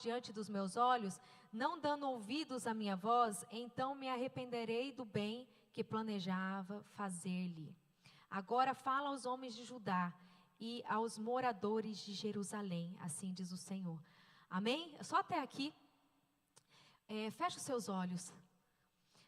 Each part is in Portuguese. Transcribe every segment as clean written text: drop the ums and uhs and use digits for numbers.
diante dos meus olhos, não dando ouvidos à minha voz, então me arrependerei do bem que planejava fazer-lhe. Agora fala aos homens de Judá e aos moradores de Jerusalém, assim diz o Senhor. Amém? Só até aqui. Feche os seus olhos.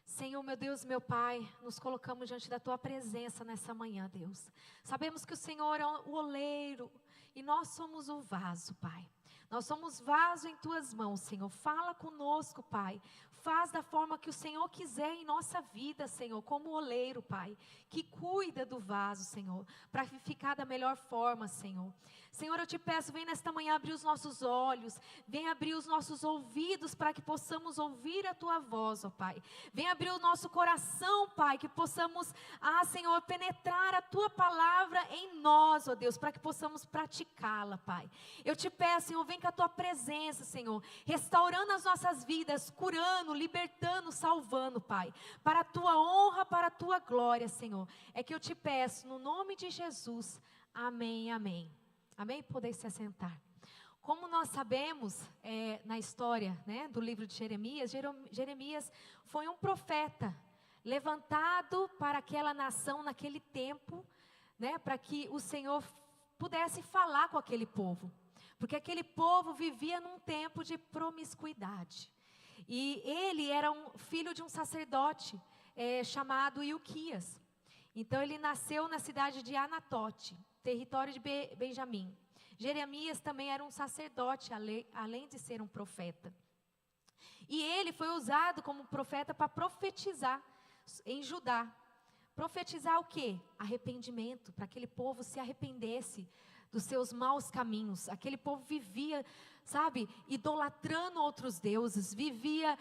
Senhor, meu Deus, meu Pai, nos colocamos diante da Tua presença nessa manhã, Deus. Sabemos que o Senhor é o oleiro e nós somos o vaso, Pai. Nós somos vaso em Tuas mãos, Senhor. Fala conosco, Pai. Faz da forma que o Senhor quiser em nossa vida, Senhor, como oleiro, Pai, que cuida do vaso, Senhor, para ficar da melhor forma, Senhor. Senhor, eu te peço, vem nesta manhã abrir os nossos olhos, vem abrir os nossos ouvidos para que possamos ouvir a Tua voz, ó Pai. Vem abrir o nosso coração, Pai, que possamos, Senhor, penetrar a Tua palavra em nós, ó Deus, para que possamos praticá-la, Pai. Eu te peço, Senhor, vem com a Tua presença, Senhor, restaurando as nossas vidas, curando, libertando, salvando, Pai, para a Tua honra, para a Tua glória, Senhor. É que eu te peço, no nome de Jesus, amém, amém. Amém? Podeis se assentar. Como nós sabemos, na história, né, do livro de Jeremias, Jeremias foi um profeta, levantado para aquela nação naquele tempo, né, para que o Senhor pudesse falar com aquele povo. Porque aquele povo vivia num tempo de promiscuidade. E ele era um filho de um sacerdote chamado Ilquias. Então ele nasceu na cidade de Anatote, território de Benjamim. Jeremias também era um sacerdote, além de ser um profeta. E ele foi usado como profeta para profetizar em Judá. Profetizar o quê? Arrependimento, para que aquele povo se arrependesse dos seus maus caminhos. Aquele povo vivia, sabe, idolatrando outros deuses, vivia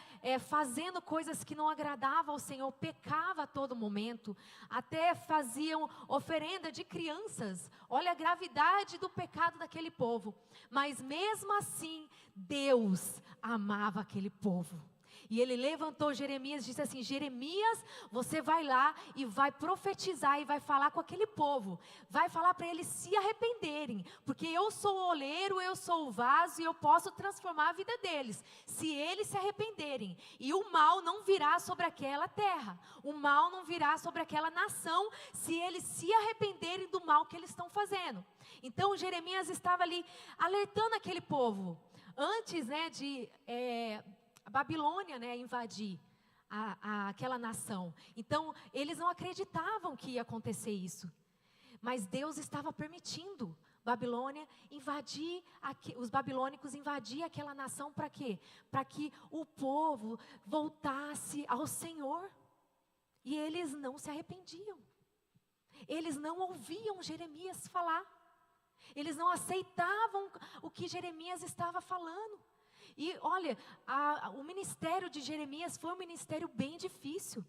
fazendo coisas que não agradavam ao Senhor, pecava a todo momento, até faziam oferenda de crianças. Olha a gravidade do pecado daquele povo. Mas mesmo assim, Deus amava aquele povo. E ele levantou Jeremias e disse assim: Jeremias, você vai lá e vai profetizar e vai falar com aquele povo. Vai falar para eles se arrependerem. Porque eu sou o oleiro, eu sou o vaso e eu posso transformar a vida deles. Se eles se arrependerem. E o mal não virá sobre aquela terra. O mal não virá sobre aquela nação se eles se arrependerem do mal que eles estão fazendo. Então Jeremias estava ali alertando aquele povo. Antes, né, de... a Babilônia, né, invadir aquela nação. Então, eles não acreditavam que ia acontecer isso. Mas Deus estava permitindo Babilônia invadir, os babilônicos invadir aquela nação para quê? Para que o povo voltasse ao Senhor. E eles não se arrependiam. Eles não ouviam Jeremias falar. Eles não aceitavam o que Jeremias estava falando. E olha, o ministério de Jeremias foi um ministério bem difícil.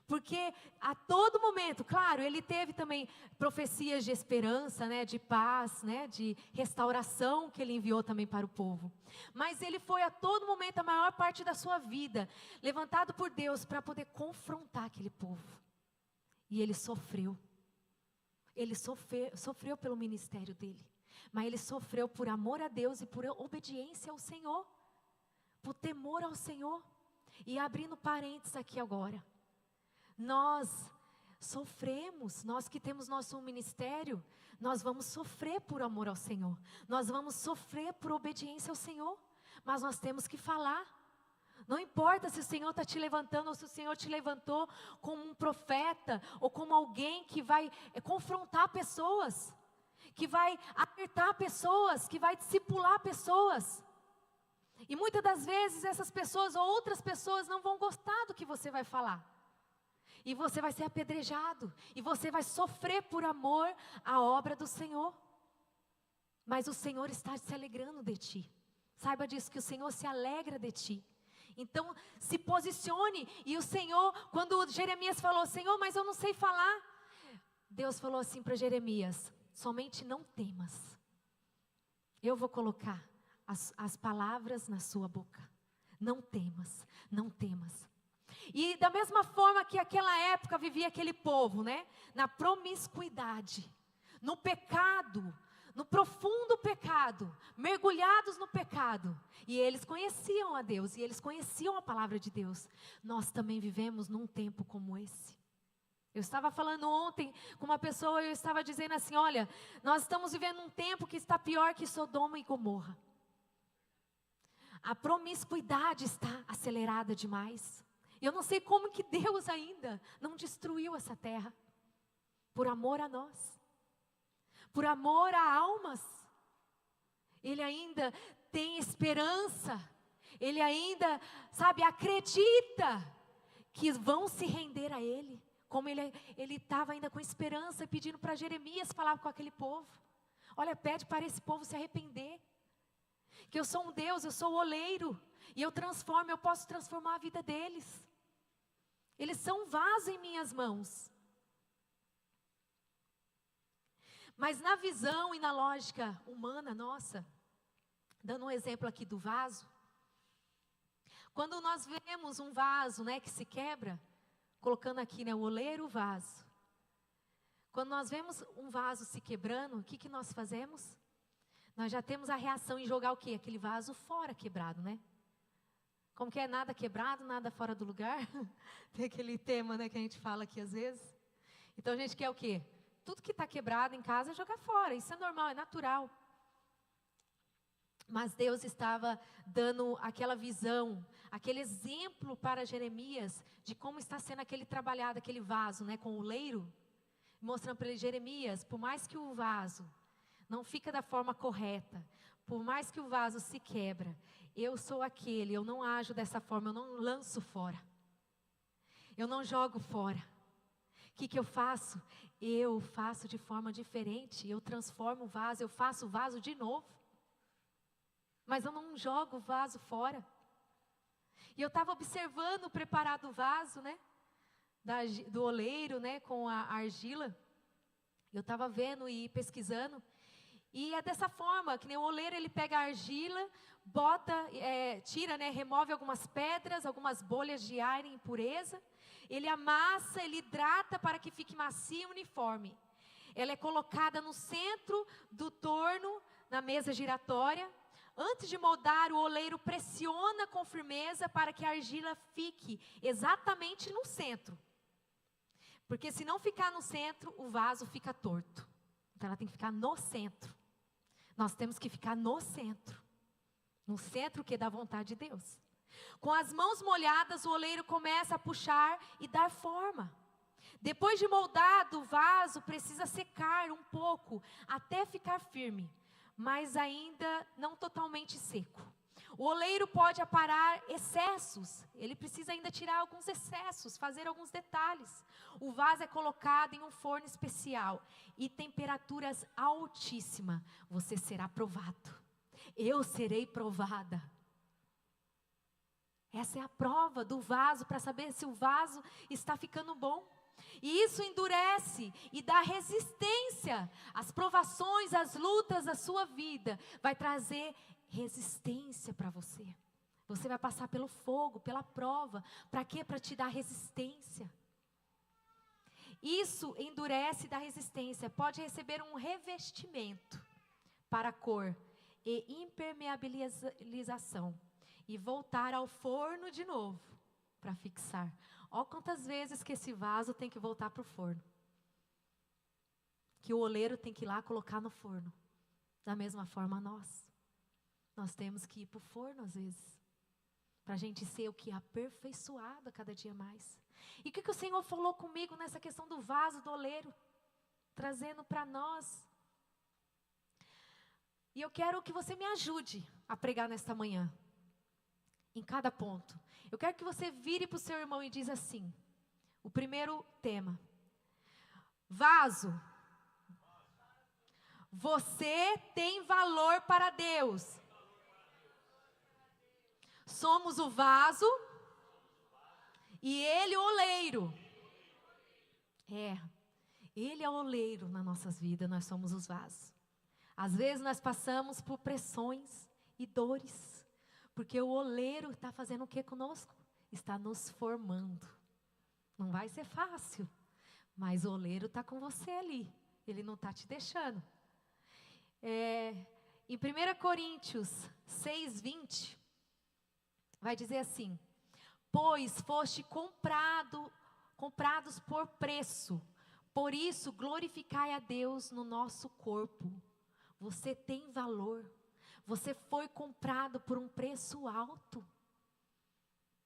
Porque a todo momento, claro, ele teve também profecias de esperança, né, de paz, né, de restauração que ele enviou também para o povo. Mas ele foi a todo momento, a maior parte da sua vida, levantado por Deus para poder confrontar aquele povo. E ele sofreu. Ele sofreu pelo ministério dele. Mas ele sofreu por amor a Deus e por obediência ao Senhor. Por temor ao Senhor. E abrindo parênteses aqui agora. Nós sofremos, nós que temos nosso ministério, nós vamos sofrer por amor ao Senhor. Nós vamos sofrer por obediência ao Senhor. Mas nós temos que falar. Não importa se o Senhor está te levantando ou se o Senhor te levantou como um profeta ou como alguém que vai confrontar pessoas, que vai alertar pessoas, que vai discipular pessoas. E muitas das vezes essas pessoas ou outras pessoas não vão gostar do que você vai falar. E você vai ser apedrejado. E você vai sofrer por amor à obra do Senhor. Mas o Senhor está se alegrando de ti. Saiba disso, que o Senhor se alegra de ti. Então se posicione. E o Senhor, quando Jeremias falou: Senhor, mas eu não sei falar. Deus falou assim para Jeremias: somente não temas. Eu vou colocar as palavras na sua boca. Não temas, não temas. E da mesma forma que aquela época vivia aquele povo, né? Na promiscuidade, no pecado, no profundo pecado, mergulhados no pecado. E eles conheciam a Deus, e eles conheciam a palavra de Deus. Nós também vivemos num tempo como esse. Eu estava falando ontem com uma pessoa, eu estava dizendo assim, olha, nós estamos vivendo um tempo que está pior que Sodoma e Gomorra. A promiscuidade está acelerada demais. Eu não sei como que Deus ainda não destruiu essa terra. Por amor a nós. Por amor a almas. Ele ainda tem esperança. Ele ainda, sabe, acredita que vão se render a Ele. Como ele estava ainda com esperança, pedindo para Jeremias falar com aquele povo. Olha, pede para esse povo se arrepender. Que eu sou um Deus, eu sou o oleiro. E eu posso transformar a vida deles. Eles são um vaso em minhas mãos. Mas na visão e na lógica humana nossa, dando um exemplo aqui do vaso. Quando nós vemos um vaso, né, que se quebra, colocando aqui, né, o oleiro, o vaso. Quando nós vemos um vaso se quebrando, o que nós fazemos? Nós já temos a reação em jogar o quê? Aquele vaso fora quebrado, né? Como que é nada quebrado, nada fora do lugar? Tem aquele tema, né, que a gente fala aqui às vezes. Então a gente quer o quê? Tudo que está quebrado em casa jogar fora. Isso é normal, é natural. Mas Deus estava dando aquela visão, aquele exemplo para Jeremias de como está sendo aquele trabalhado, aquele vaso, né, com o oleiro, mostrando para ele, Jeremias, por mais que o vaso não fica da forma correta, por mais que o vaso se quebra, eu sou aquele, eu não ajo dessa forma, eu não lanço fora, eu não jogo fora. O que eu faço? Eu faço de forma diferente, eu transformo o vaso, eu faço o vaso de novo. Mas eu não jogo o vaso fora. E eu estava observando o preparado do vaso, né? Do oleiro, né? Com a argila. Eu estava vendo e pesquisando. E é dessa forma, que nem o oleiro, ele pega a argila, bota, tira, né? Remove algumas pedras, algumas bolhas de ar e impureza. Ele amassa, ele hidrata para que fique macia e uniforme. Ela é colocada no centro do torno, na mesa giratória. Antes de moldar, o oleiro pressiona com firmeza para que a argila fique exatamente no centro. Porque se não ficar no centro, o vaso fica torto. Então ela tem que ficar no centro. Nós temos que ficar no centro. No centro que é da vontade de Deus. Com as mãos molhadas, o oleiro começa a puxar e dar forma. Depois de moldado, o vaso precisa secar um pouco até ficar firme, mas ainda não totalmente seco. O oleiro pode aparar excessos, ele precisa ainda tirar alguns excessos, fazer alguns detalhes. O vaso é colocado em um forno especial e temperaturas altíssimas. Você será provado. Eu serei provada. Essa é a prova do vaso, para saber se o vaso está ficando bom. E isso endurece e dá resistência. As provações, as lutas da sua vida vai trazer resistência para você. Você vai passar pelo fogo, pela prova. Para quê? Para te dar resistência. Isso endurece e dá resistência. Pode receber um revestimento para a cor e impermeabilização. E voltar ao forno de novo para fixar. Ó quantas vezes que esse vaso tem que voltar para o forno. Que o oleiro tem que ir lá colocar no forno. Da mesma forma nós. Nós temos que ir para o forno às vezes. Para a gente ser o que? Aperfeiçoado a cada dia mais. E o que o Senhor falou comigo nessa questão do vaso, do oleiro? Trazendo para nós. E eu quero que você me ajude a pregar nesta manhã. Em cada ponto. Eu quero que você vire para o seu irmão e diz assim. O primeiro tema. Vaso. Você tem valor para Deus. Somos o vaso e Ele o oleiro. Ele é o oleiro nas nossas vidas, nós somos os vasos. Às vezes nós passamos por pressões e dores. Porque o oleiro está fazendo o que conosco? Está nos formando. Não vai ser fácil. Mas o oleiro está com você ali. Ele não está te deixando. Em 1 Coríntios 6:20, vai dizer assim: pois foste comprados por preço, por isso glorificai a Deus no nosso corpo. Você tem valor, você foi comprado por um preço alto.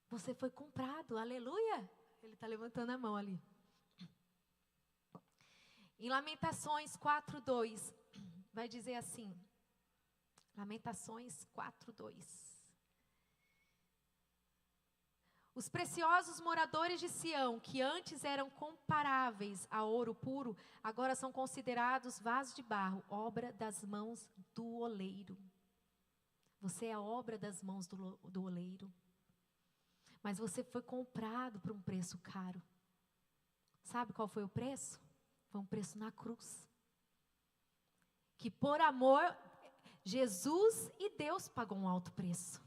Você foi comprado, aleluia. Ele está levantando a mão ali. Em Lamentações 4:2, vai dizer assim, Lamentações 4:2. Os preciosos moradores de Sião, que antes eram comparáveis a ouro puro, agora são considerados vasos de barro, obra das mãos do oleiro. Você é a obra das mãos do oleiro. Mas você foi comprado por um preço caro. Sabe qual foi o preço? Foi um preço na cruz. Que por amor, Jesus e Deus pagou um alto preço.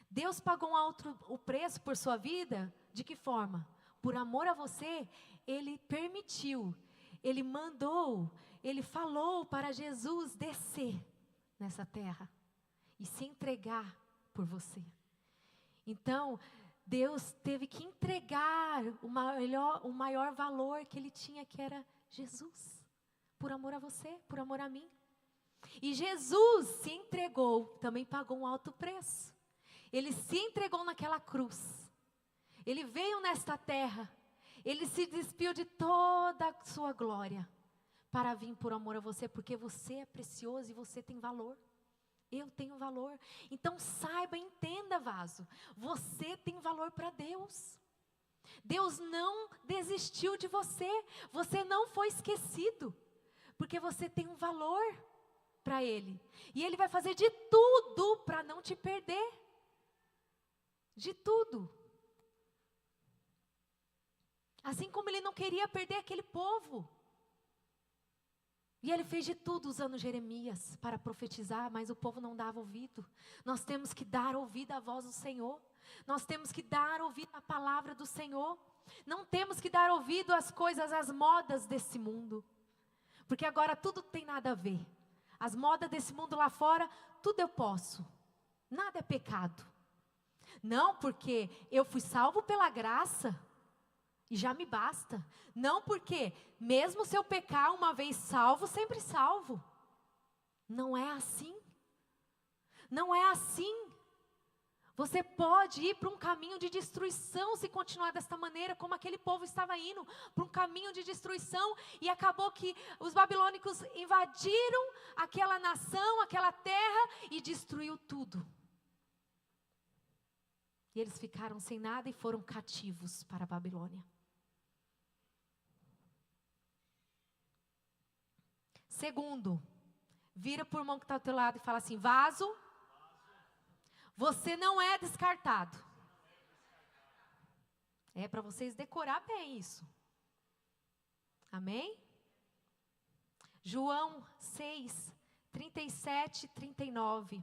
Deus pagou o preço por sua vida, de que forma? Por amor a você, Ele permitiu, Ele mandou, Ele falou para Jesus descer nessa terra e se entregar por você. Então, Deus teve que entregar o maior valor que Ele tinha, que era Jesus, por amor a você, por amor a mim. E Jesus se entregou, também pagou um alto preço. Ele se entregou naquela cruz. Ele veio nesta terra. Ele se despiu de toda a sua glória para vir por amor a você, porque você é precioso e você tem valor. Eu tenho valor. Então saiba, entenda, vaso. Você tem valor para Deus. Deus não desistiu de você. Você não foi esquecido. Porque você tem um valor para Ele. E Ele vai fazer de tudo para não te perder. De tudo. Assim como Ele não queria perder aquele povo. E Ele fez de tudo usando Jeremias para profetizar, mas o povo não dava ouvido. Nós temos que dar ouvido à voz do Senhor. Nós temos que dar ouvido à palavra do Senhor. Não temos que dar ouvido às coisas, às modas desse mundo. Porque agora tudo tem nada a ver. As modas desse mundo lá fora, tudo eu posso. Nada é pecado. Não, porque eu fui salvo pela graça e já me basta. Não, porque mesmo se eu pecar uma vez salvo, sempre salvo. Não é assim. Não é assim. Você pode ir para um caminho de destruição se continuar desta maneira, como aquele povo estava indo para um caminho de destruição, e acabou que os babilônicos invadiram aquela nação, aquela terra, e destruiu tudo. E eles ficaram sem nada e foram cativos para a Babilônia. Segundo, vira por mão que está ao teu lado e fala assim: vaso, você não é descartado. É para vocês decorar bem isso. Amém? João 6, 37 e 39.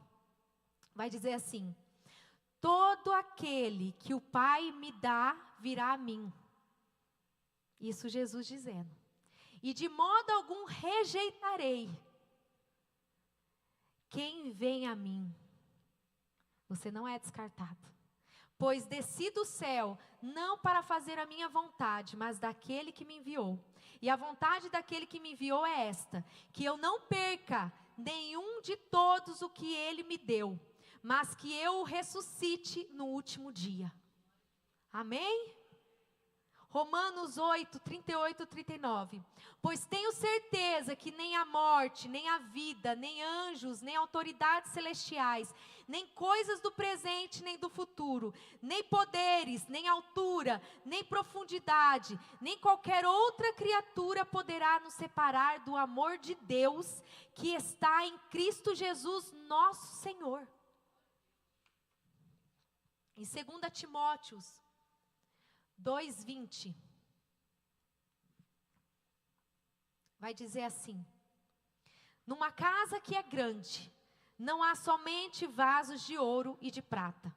Vai dizer assim: todo aquele que o Pai me dá, virá a mim. Isso Jesus dizendo. E de modo algum rejeitarei quem vem a mim. Você não é descartado. Pois desci do céu, não para fazer a minha vontade, mas daquele que me enviou. E a vontade daquele que me enviou é esta: que eu não perca nenhum de todos o que ele me deu, mas que eu o ressuscite no último dia. Amém? Romanos 8, 38 e 39. Pois tenho certeza que nem a morte, nem a vida, nem anjos, nem autoridades celestiais, nem coisas do presente, nem do futuro, nem poderes, nem altura, nem profundidade, nem qualquer outra criatura poderá nos separar do amor de Deus que está em Cristo Jesus, nosso Senhor. Em 2 Timóteo 2:20, vai dizer assim: numa casa que é grande, não há somente vasos de ouro e de prata,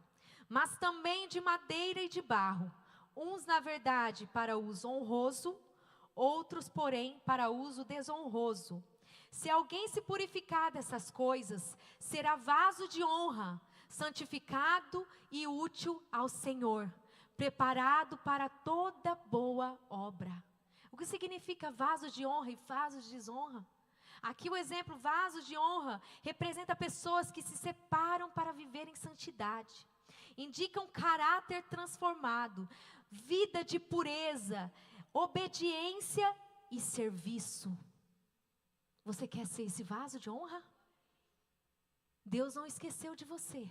mas também de madeira e de barro, uns na verdade para uso honroso, outros porém para uso desonroso. Se alguém se purificar dessas coisas, será vaso de honra, santificado e útil ao Senhor, preparado para toda boa obra. O que significa vaso de honra e vaso de desonra? Aqui o exemplo, vaso de honra, representa pessoas que se separam para viver em santidade. Indicam caráter transformado, vida de pureza, obediência e serviço. Você quer ser esse vaso de honra? Deus não esqueceu de você.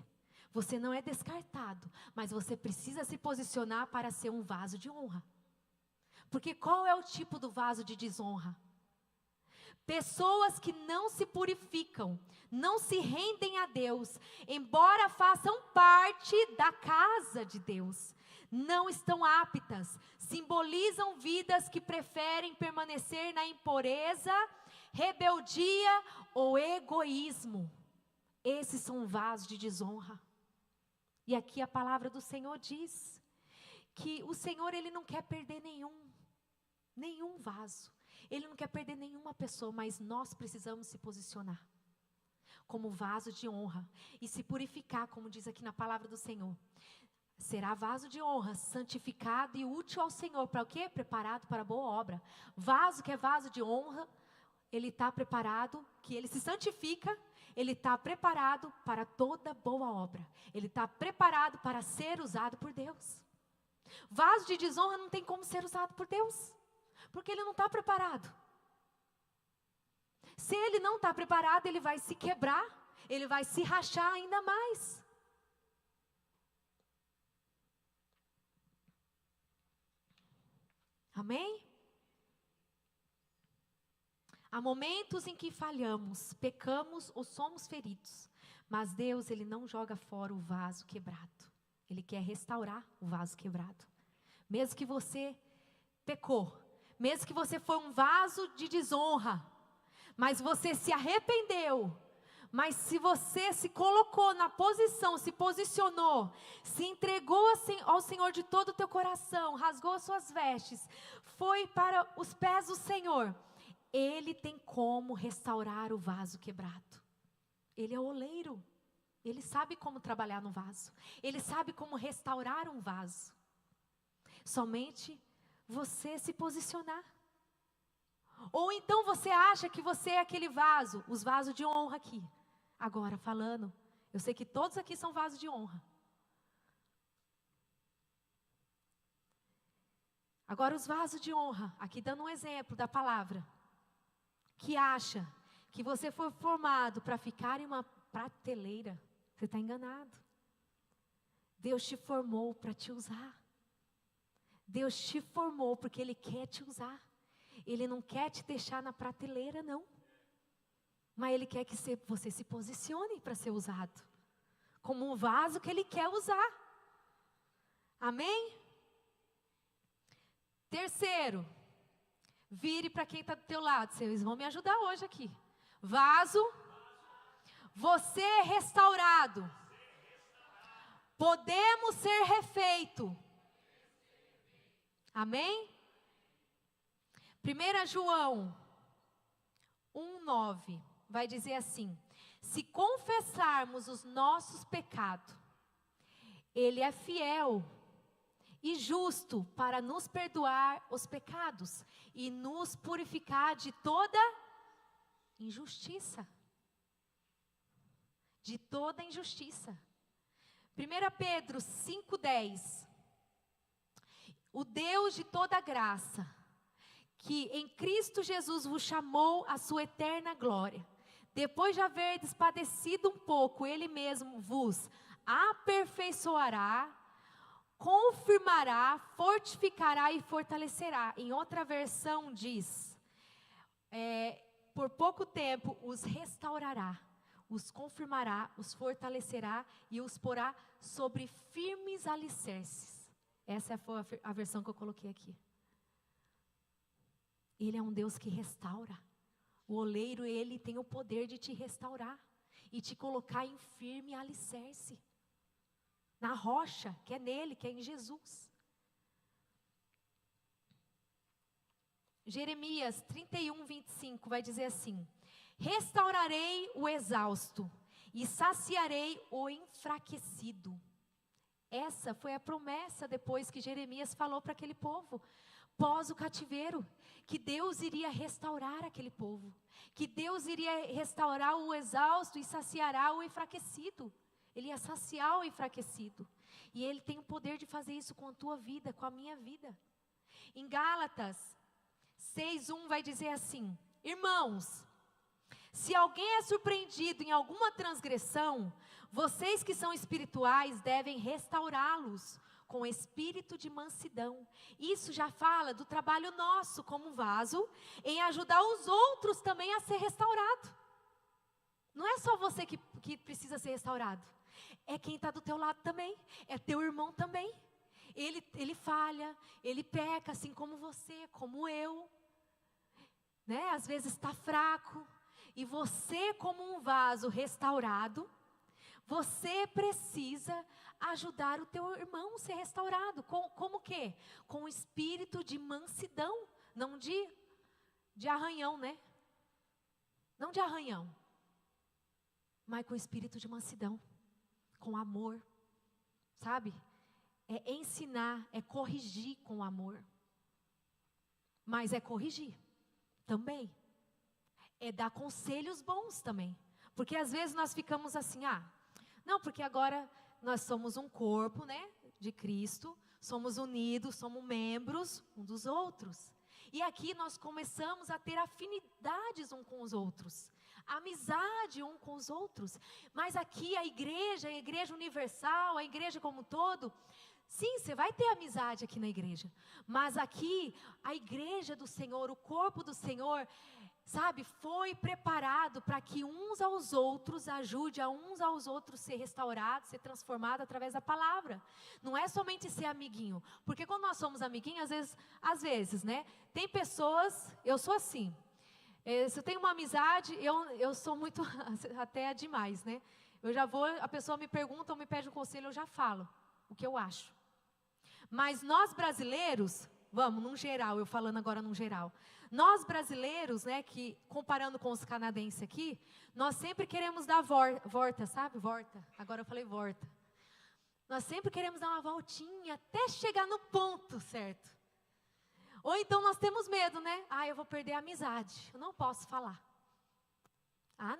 Você não é descartado, mas você precisa se posicionar para ser um vaso de honra. Porque qual é o tipo do vaso de desonra? Pessoas que não se purificam, não se rendem a Deus, embora façam parte da casa de Deus, não estão aptas, simbolizam vidas que preferem permanecer na impureza, rebeldia ou egoísmo. Esses são vasos de desonra. E aqui a palavra do Senhor diz que o Senhor, Ele não quer perder nenhum vaso. Ele não quer perder nenhuma pessoa, mas nós precisamos se posicionar como vaso de honra e se purificar, como diz aqui na palavra do Senhor. Será vaso de honra, santificado e útil ao Senhor. Para o quê? Preparado para boa obra. Vaso que é vaso de honra, ele está preparado, que ele se santifica, ele está preparado para toda boa obra. Ele está preparado para ser usado por Deus. Vaso de desonra não tem como ser usado por Deus, porque ele não está preparado. Se ele não está preparado, ele vai se quebrar, ele vai se rachar ainda mais. Amém? Há momentos em que falhamos, pecamos ou somos feridos. Mas Deus, Ele não joga fora o vaso quebrado. Ele quer restaurar o vaso quebrado. Mesmo que você pecou, mesmo que você foi um vaso de desonra, mas você se arrependeu, mas se você se colocou na posição, se posicionou, se entregou ao Senhor de todo o teu coração, rasgou as suas vestes, foi para os pés do Senhor, Ele tem como restaurar o vaso quebrado. Ele é o oleiro, Ele sabe como trabalhar no vaso, Ele sabe como restaurar um vaso. Somente você se posicionar. Ou então você acha que você é aquele vaso, os vasos de honra aqui. Agora falando, eu sei que todos aqui são vasos de honra. Agora os vasos de honra, aqui dando um exemplo da palavra, que acha que você foi formado para ficar em uma prateleira, você está enganado. Deus te formou para te usar. Deus te formou porque Ele quer te usar. Ele não quer te deixar na prateleira, não. Mas Ele quer que você se posicione para ser usado. Como um vaso que Ele quer usar. Amém? Terceiro, vire para quem está do teu lado. Vocês vão me ajudar hoje aqui. Vaso, você é restaurado. Podemos ser refeito. Amém? 1 João 1,9 vai dizer assim: se confessarmos os nossos pecados, Ele é fiel e justo para nos perdoar os pecados e nos purificar de toda injustiça. De toda injustiça. 1 Pedro 5,10. O Deus de toda graça, que em Cristo Jesus vos chamou à sua eterna glória, depois de haverdes padecido um pouco, Ele mesmo vos aperfeiçoará, confirmará, fortificará e fortalecerá. Em outra versão diz, por pouco tempo os restaurará, os confirmará, os fortalecerá e os porá sobre firmes alicerces. Essa foi a versão que eu coloquei aqui. Ele é um Deus que restaura. O oleiro, Ele tem o poder de te restaurar e te colocar em firme alicerce. Na rocha, que é nele, que é em Jesus. Jeremias 31:25 vai dizer assim: Restaurarei o exausto e saciarei o enfraquecido. Essa foi a promessa depois que Jeremias falou para aquele povo, pós o cativeiro, que Deus iria restaurar aquele povo, que Deus iria restaurar o exausto e saciará o enfraquecido. Ele ia saciar o enfraquecido. E Ele tem o poder de fazer isso com a tua vida, com a minha vida. Em Gálatas 6:1 vai dizer assim: irmãos, se alguém é surpreendido em alguma transgressão, vocês que são espirituais devem restaurá-los com espírito de mansidão. Isso já fala do trabalho nosso como vaso, em ajudar os outros também a ser restaurado. Não é só você que precisa ser restaurado, é quem está do teu lado também, é teu irmão também. Ele falha, ele peca assim como você, como eu, né? Às vezes está fraco, e você como um vaso restaurado, você precisa ajudar o teu irmão a ser restaurado. Como que? Com o espírito de mansidão, não de arranhão, né? Não de arranhão, mas com o espírito de mansidão, com amor, sabe? É ensinar, é corrigir com amor. Mas é corrigir também. É dar conselhos bons também. Porque às vezes nós ficamos assim, não, porque agora nós somos um corpo, né, de Cristo, somos unidos, somos membros um dos outros. E aqui nós começamos a ter afinidades um com os outros, amizade um com os outros. Mas aqui a igreja universal, a igreja como um todo, sim, você vai ter amizade aqui na igreja. Mas aqui, a igreja do Senhor, o corpo do Senhor, sabe, foi preparado para que uns aos outros, ajude a uns aos outros ser restaurados, ser transformados através da palavra. Não é somente ser amiguinho, porque quando nós somos amiguinhos, às vezes, né, tem pessoas, eu sou assim, se eu tenho uma amizade, eu sou muito, até demais, né, eu já vou, a pessoa me pergunta ou me pede um conselho, eu já falo o que eu acho. Mas nós brasileiros, vamos, num geral, eu falando agora num geral, nós brasileiros, né, que comparando com os canadenses aqui, nós sempre queremos dar volta, sabe? Volta, agora eu falei volta. Nós sempre queremos dar uma voltinha até chegar no ponto certo. Ou então nós temos medo, né? Eu vou perder a amizade, eu não posso falar.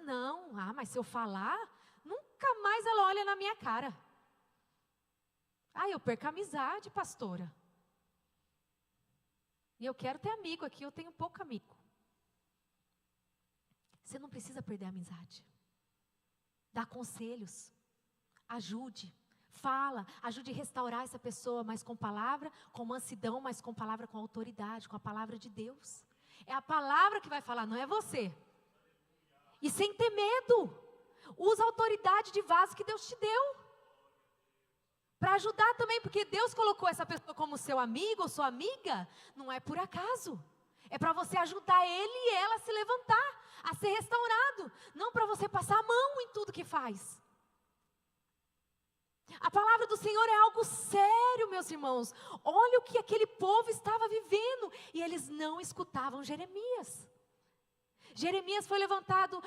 Não, mas se eu falar, nunca mais ela olha na minha cara. Eu perco a amizade, pastora. E eu quero ter amigo aqui, eu tenho pouco amigo. Você não precisa perder a amizade. Dá conselhos, ajude, fala, ajude a restaurar essa pessoa, mas com palavra, com mansidão, mas com palavra, com autoridade, com a palavra de Deus. É a palavra que vai falar, não é você. E sem ter medo, usa a autoridade de vaso que Deus te deu. Para ajudar também, porque Deus colocou essa pessoa como seu amigo ou sua amiga, não é por acaso. É para você ajudar ele e ela a se levantar, a ser restaurado. Não para você passar a mão em tudo que faz. A palavra do Senhor é algo sério, meus irmãos. Olha o que aquele povo estava vivendo. E eles não escutavam Jeremias. Jeremias foi levantado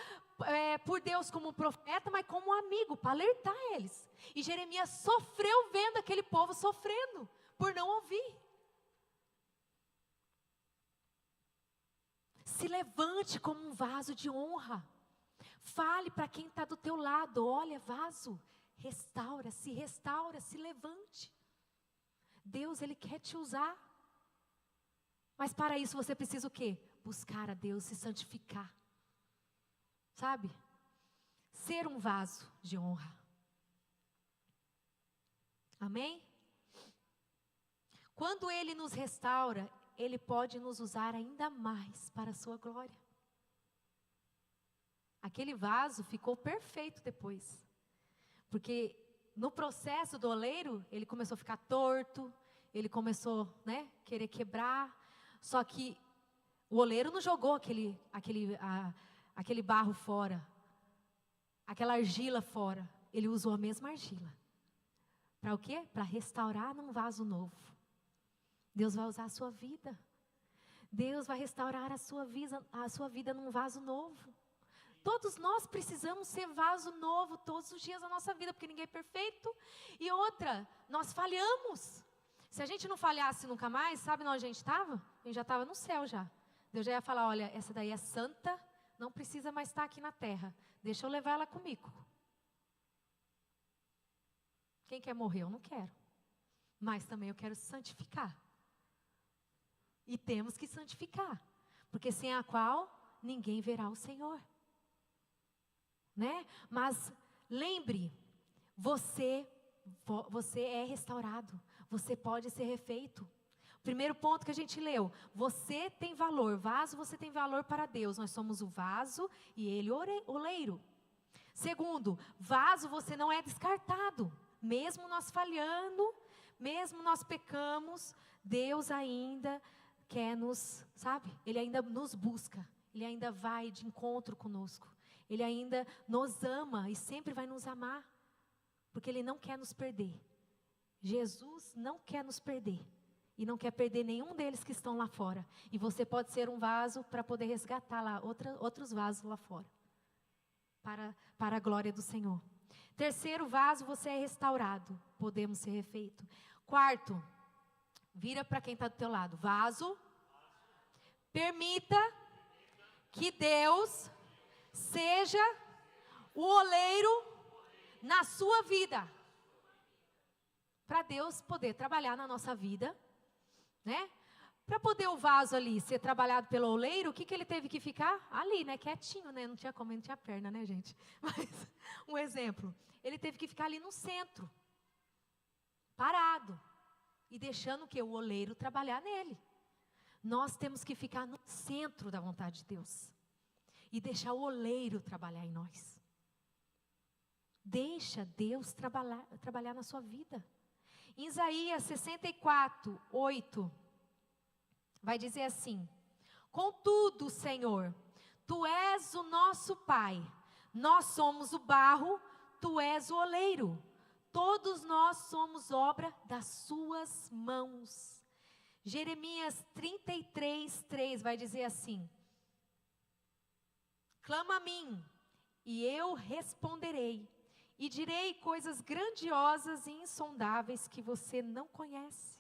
por Deus como profeta, mas como amigo, para alertar eles. E Jeremias sofreu vendo aquele povo sofrendo, por não ouvir. Se levante como um vaso de honra. Fale para quem está do teu lado, olha, vaso, restaura, se levante. Deus, Ele quer te usar. Mas para isso você precisa o quê? Buscar a Deus, se santificar. Sabe? Ser um vaso de honra. Amém? Quando Ele nos restaura, Ele pode nos usar ainda mais para a sua glória. Aquele vaso ficou perfeito depois. Porque no processo do oleiro, ele começou a ficar torto, ele começou, né, querer quebrar. Só que o oleiro não jogou aquele barro fora, aquela argila fora. Ele usou a mesma argila. Para o quê? Para restaurar num vaso novo. Deus vai usar a sua vida. Deus vai restaurar a sua vida num vaso novo. todos nós precisamos ser vaso novo todos os dias da nossa vida, porque ninguém é perfeito. E outra, nós falhamos. Se a gente não falhasse nunca mais, sabe onde a gente estava? A gente já estava no céu já. Deus já ia falar, olha, essa daí é santa, não precisa mais estar aqui na terra. Deixa eu levar ela comigo. Quem quer morrer? Eu não quero. Mas também eu quero santificar. E temos que santificar. Porque sem a qual ninguém verá o Senhor. Né? Mas lembre, você é restaurado. Você pode ser refeito. Primeiro ponto que a gente leu. Você tem valor. Vaso, você tem valor para Deus. Nós somos o vaso e Ele o oleiro. Segundo, vaso, você não é descartado. Mesmo nós falhando, mesmo nós pecamos, Deus ainda quer nos, sabe? Ele ainda nos busca. Ele ainda vai de encontro conosco. Ele ainda nos ama e sempre vai nos amar. Porque Ele não quer nos perder. Jesus não quer nos perder. E não quer perder nenhum deles que estão lá fora. E você pode ser um vaso para poder resgatar lá outros vasos lá fora. Para a glória do Senhor. Terceiro vaso, você é restaurado. Podemos ser refeito. Quarto, vira para quem está do teu lado. Vaso, permita que Deus seja o oleiro na sua vida. Para Deus poder trabalhar na nossa vida, né? Para poder o vaso ali ser trabalhado pelo oleiro, o que ele teve que ficar? Ali, né? Quietinho, né? Não tinha como, não tinha perna, né, gente? Mas, um exemplo. Ele teve que ficar ali no centro. Parado. E deixando o quê? O oleiro trabalhar nele. Nós temos que ficar no centro da vontade de Deus. E deixar o oleiro trabalhar em nós. Deixa Deus trabalhar na sua vida. Em Isaías 64, 8... vai dizer assim: contudo, Senhor, Tu és o nosso Pai, nós somos o barro, Tu és o oleiro, todos nós somos obra das Suas mãos. Jeremias 33, 3 vai dizer assim: clama a mim, e eu responderei, e direi coisas grandiosas e insondáveis que você não conhece.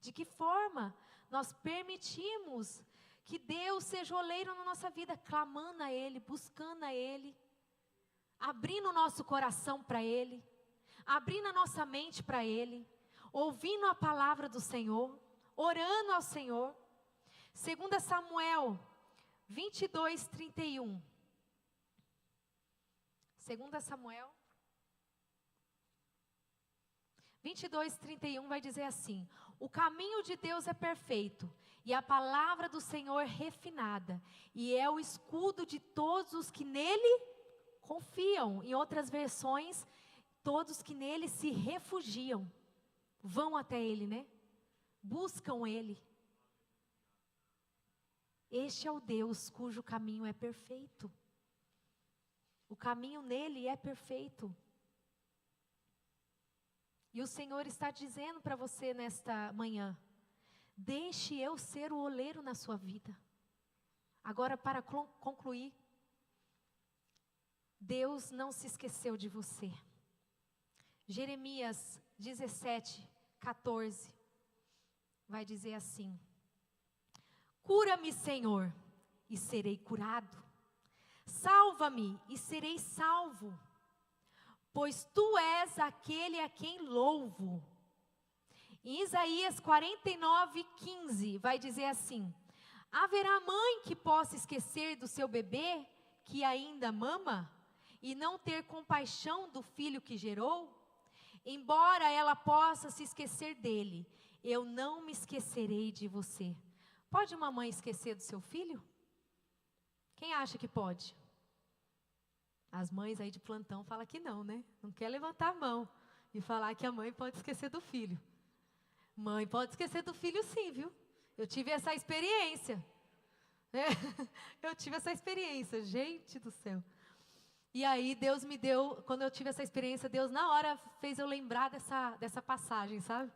De que forma nós permitimos que Deus seja oleiro na nossa vida, clamando a Ele, buscando a Ele, abrindo o nosso coração para Ele, abrindo a nossa mente para Ele, ouvindo a palavra do Senhor, orando ao Senhor. 2 Samuel 22, 31. 2 Samuel 22, 31 vai dizer assim: o caminho de Deus é perfeito, e a palavra do Senhor refinada, e é o escudo de todos os que nele confiam. Em outras versões, todos que nele se refugiam, vão até ele, né? Buscam ele. Este é o Deus cujo caminho é perfeito. O caminho nele é perfeito. E o Senhor está dizendo para você nesta manhã: deixe eu ser o oleiro na sua vida. Agora, para concluir, Deus não se esqueceu de você. Jeremias 17, 14, vai dizer assim: cura-me, Senhor, e serei curado. Salva-me e serei salvo. Pois Tu és aquele a quem louvo. Em Isaías 49, 15, vai dizer assim: haverá mãe que possa esquecer do seu bebê, que ainda mama, e não ter compaixão do filho que gerou? Embora ela possa se esquecer dele, eu não me esquecerei de você. Pode uma mãe esquecer do seu filho? Quem acha que pode? As mães aí de plantão falam que não, né? Não quer levantar a mão e falar que a mãe pode esquecer do filho. Mãe pode esquecer do filho sim, viu? Eu tive essa experiência. Né? Eu tive essa experiência, gente do céu. E aí Deus me deu, quando eu tive essa experiência, Deus na hora fez eu lembrar dessa passagem, sabe?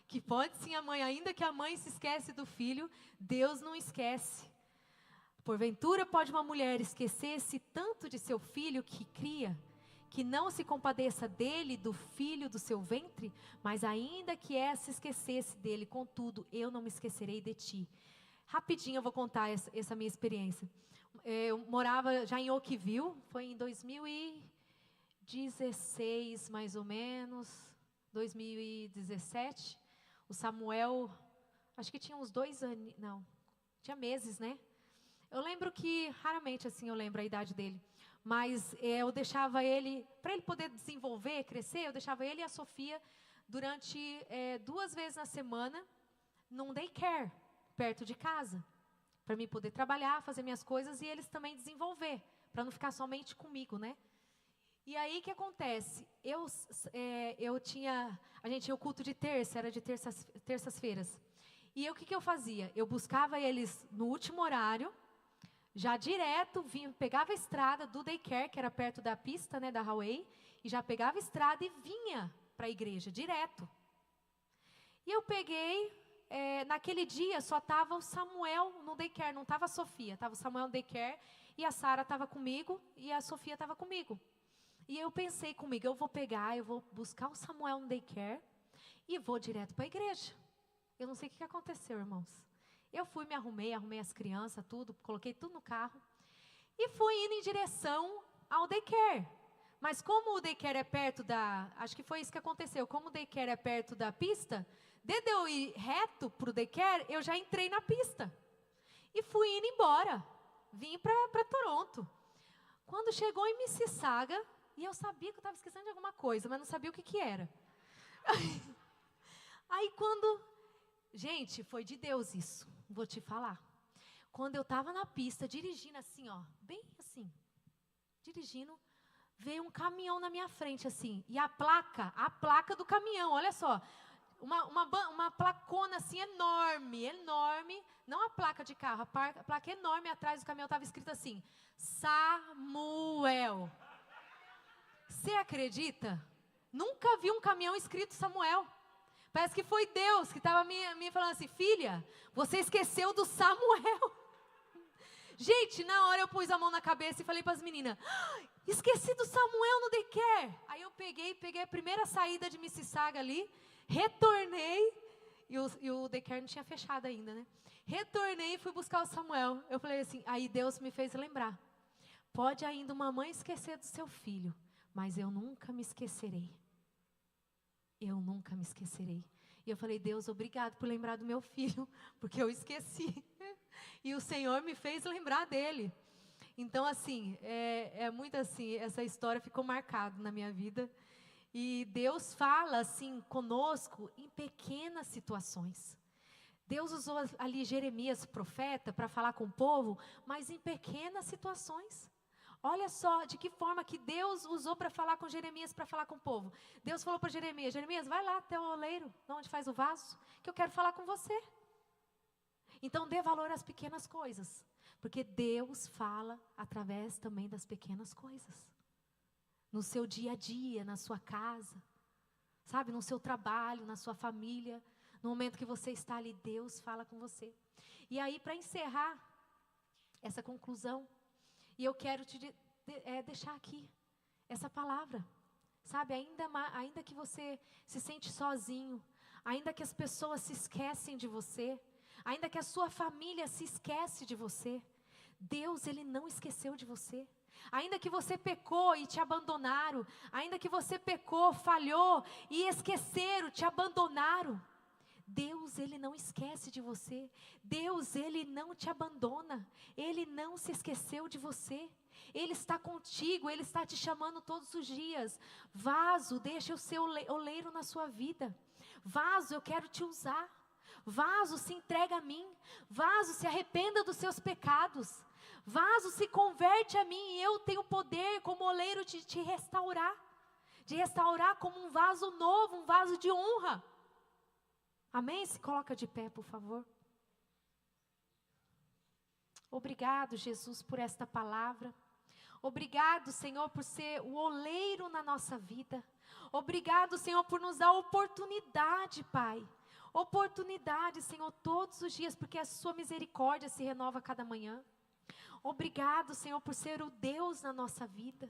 Que pode sim a mãe, ainda que a mãe se esquece do filho, Deus não esquece. Porventura pode uma mulher esquecer-se tanto de seu filho que cria, que não se compadeça dele, do filho do seu ventre? Mas ainda que essa esquecesse dele, contudo, eu não me esquecerei de ti. Rapidinho eu vou contar essa minha experiência. Eu morava já em Oakville, foi em 2016, mais ou menos, 2017. O Samuel, acho que tinha uns 2 anos, não, tinha meses, né? Eu lembro que, raramente assim eu lembro a idade dele, mas eu deixava ele, para ele poder desenvolver, crescer, eu deixava ele e a Sofia durante 2 vezes na semana, num daycare, perto de casa, para mim poder trabalhar, fazer minhas coisas e eles também desenvolver, para não ficar somente comigo, né? E aí, o que acontece? A gente tinha o culto de terça, era de terças-feiras. E o que eu fazia? Eu buscava eles no último horário, já direto, pegava a estrada do daycare, que era perto da pista, né, da highway, e já pegava a estrada e vinha para a igreja, direto. E eu peguei, naquele dia só estava o Samuel no daycare, não estava a Sofia, estava o Samuel no daycare, e a Sara estava comigo, e a Sofia estava comigo. E eu pensei comigo, eu vou buscar o Samuel no daycare, e vou direto para a igreja. Eu não sei o que aconteceu, irmãos. Eu fui, me arrumei as crianças, tudo, coloquei tudo no carro. E fui indo em direção ao daycare. Mas como o daycare é perto acho que foi isso que aconteceu. Como o daycare é perto da pista, desde eu ir reto para o daycare, eu já entrei na pista. E fui indo embora. Vim para Toronto. Quando chegou em Mississauga, e eu sabia que eu estava esquecendo de alguma coisa, mas não sabia o que era. Aí quando... Gente, foi de Deus isso, vou te falar. Quando eu estava na pista, dirigindo assim, ó, bem assim, dirigindo, veio um caminhão na minha frente, assim, e a placa do caminhão, olha só, uma placona assim enorme, não a placa de carro, a placa enorme atrás do caminhão estava escrito assim, Samuel. Você acredita? Nunca vi um caminhão escrito Samuel. Parece que foi Deus que estava me falando assim, filha, você esqueceu do Samuel. Gente, na hora eu pus a mão na cabeça e falei para as meninas, esqueci do Samuel no daycare. Aí eu peguei a primeira saída de Mississauga ali, retornei, e o daycare não tinha fechado ainda, né? Retornei e fui buscar o Samuel. Eu falei assim, aí Deus me fez lembrar, pode ainda uma mãe esquecer do seu filho, mas eu nunca me esquecerei. Eu nunca me esquecerei. E eu falei, Deus, obrigado por lembrar do meu filho, porque eu esqueci. E o Senhor me fez lembrar dele. Então, assim, é muito assim, essa história ficou marcada na minha vida. E Deus fala, assim, conosco em pequenas situações. Deus usou ali Jeremias, profeta, para falar com o povo, mas em pequenas situações. Olha só de que forma que Deus usou para falar com Jeremias, para falar com o povo. Deus falou para Jeremias, Jeremias, vai lá até o oleiro, onde faz o vaso, que eu quero falar com você. Então dê valor às pequenas coisas, porque Deus fala através também das pequenas coisas. No seu dia a dia, na sua casa, sabe, no seu trabalho, na sua família, no momento que você está ali, Deus fala com você. E aí, para encerrar essa conclusão, e eu quero te deixar aqui essa palavra, sabe, ainda que você se sente sozinho, ainda que as pessoas se esquecem de você, ainda que a sua família se esquece de você, Deus, Ele não esqueceu de você. Ainda que você pecou e te abandonaram, ainda que você pecou, falhou e esqueceram, te abandonaram, Deus, Ele não esquece de você. Deus, Ele não te abandona. Ele não se esqueceu de você. Ele está contigo, Ele está te chamando todos os dias. Vaso, deixa o seu oleiro na sua vida. Vaso, eu quero te usar. Vaso, se entrega a mim. Vaso, se arrependa dos seus pecados. Vaso, se converte a mim e eu tenho poder como oleiro de te restaurar. De restaurar como um vaso novo, um vaso de honra. Amém? Se coloca de pé, por favor. Obrigado, Jesus, por esta palavra. Obrigado, Senhor, por ser o oleiro na nossa vida. Obrigado, Senhor, por nos dar oportunidade, Pai. Oportunidade, Senhor, todos os dias, porque a sua misericórdia se renova a cada manhã. Obrigado, Senhor, por ser o Deus na nossa vida.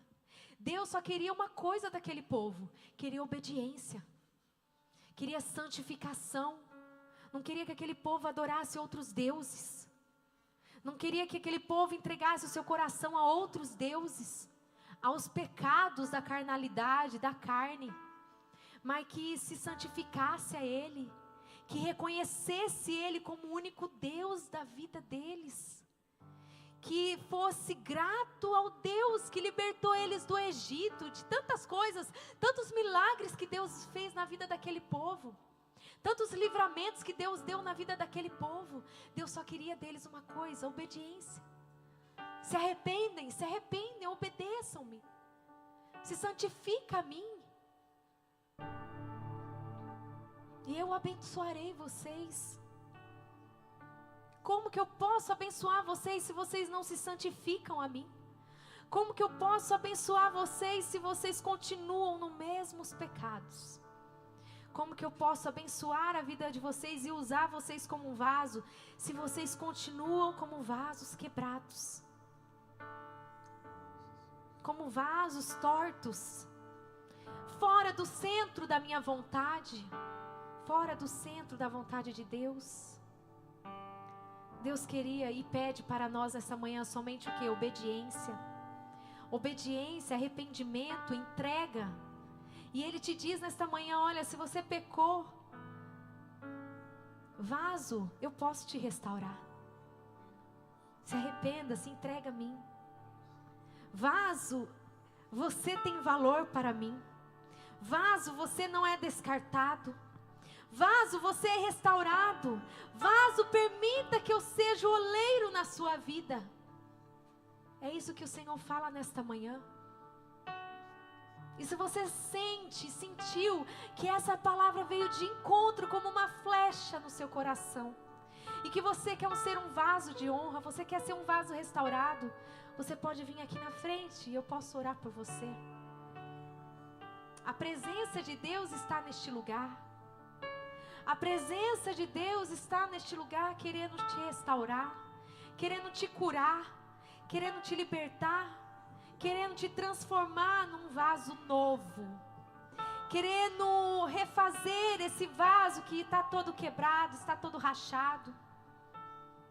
Deus só queria uma coisa daquele povo, queria obediência, queria santificação. Não queria que aquele povo adorasse outros deuses. Não queria que aquele povo entregasse o seu coração a outros deuses, aos pecados da carnalidade, da carne, mas que se santificasse a Ele, que reconhecesse Ele como o único Deus da vida deles, que fosse grato ao Deus que libertou eles do Egito, de tantas coisas, tantos milagres que Deus fez na vida daquele povo, tantos livramentos que Deus deu na vida daquele povo. Deus só queria deles uma coisa: obediência. Se arrependem, obedeçam-me, se santifica a mim, e eu abençoarei vocês. Como que eu posso abençoar vocês se vocês não se santificam a mim? Como que eu posso abençoar vocês se vocês continuam nos mesmos pecados? Como que eu posso abençoar a vida de vocês e usar vocês como um vaso, se vocês continuam como vasos quebrados? Como vasos tortos, fora do centro da minha vontade, fora do centro da vontade de Deus. Deus queria e pede para nós essa manhã somente o que? Obediência. Obediência, arrependimento, entrega. E Ele te diz nesta manhã: olha, se você pecou, vaso, eu posso te restaurar. Se arrependa, se entrega a mim. Vaso, você tem valor para mim. Vaso, você não é descartado. Vaso, você é restaurado. Vaso, permita que eu seja o oleiro na sua vida. É isso que o Senhor fala nesta manhã. E se você sentiu que essa palavra veio de encontro como uma flecha no seu coração, e que você quer ser um vaso de honra, você quer ser um vaso restaurado, você pode vir aqui na frente e eu posso orar por você. A presença de Deus está neste lugar. A presença de Deus está neste lugar, querendo te restaurar, querendo te curar, querendo te libertar, querendo te transformar num vaso novo, querendo refazer esse vaso que está todo quebrado, está todo rachado.